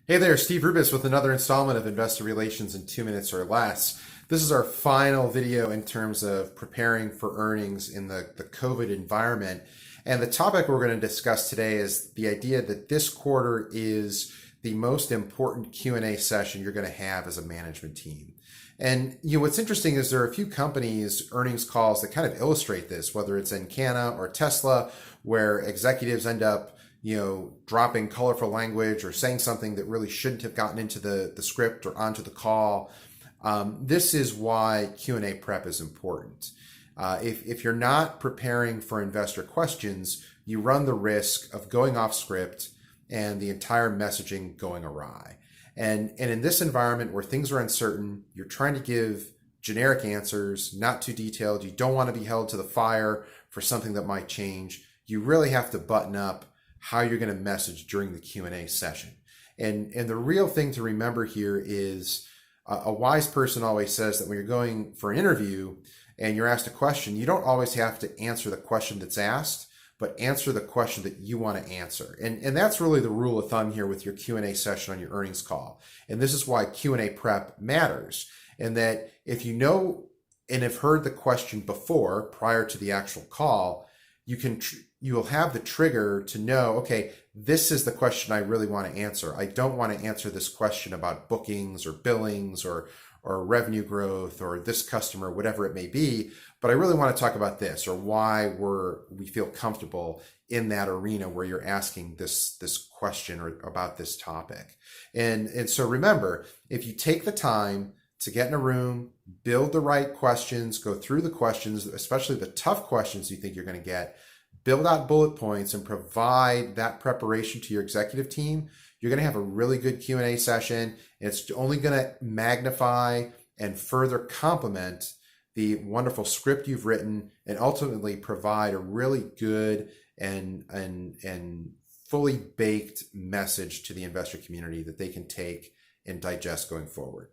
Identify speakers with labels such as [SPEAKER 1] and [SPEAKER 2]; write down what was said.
[SPEAKER 1] Hey there, Steve Rubis with another installment of Investor Relations in 2 minutes or less. This is our final video in terms of preparing for earnings in the COVID environment. And the topic we're going to discuss today is the idea that this quarter is the most important Q&A session you're going to have as a management team. And what's interesting is there are a few companies' earnings calls that kind of illustrate this, whether it's Encana or Tesla, where executives end up dropping colorful language or saying something that really shouldn't have gotten into the script or onto the call. This is why Q&A prep is important. If you're not preparing for investor questions, you run the risk of going off script and the entire messaging going awry. And in this environment where things are uncertain, you're trying to give generic answers, not too detailed. You don't want to be held to the fire for something that might change. You really have to button up how you're going to message during the Q&A session. And the real thing to remember here is a wise person always says that when you're going for an interview and you're asked a question, you don't always have to answer the question that's asked, but answer the question that you want to answer. And that's really the rule of thumb here with your Q&A session on your earnings call. And this is why Q&A prep matters. And that if you know and have heard the question before, prior to the actual call, you will have the trigger to know, okay, this is the question I really want to answer. I don't want to answer this question about bookings or billings or revenue growth or this customer, whatever it may be, but I really want to talk about this or why we feel comfortable in that arena where you're asking this question or about this topic. And so remember, if you take the time to get in a room, build the right questions, go through the questions, especially the tough questions you think you're going to get, build out bullet points and provide that preparation to your executive team, you're going to have a really good Q&A session. It's only going to magnify and further complement the wonderful script you've written and ultimately provide a really good and fully baked message to the investor community that they can take and digest going forward.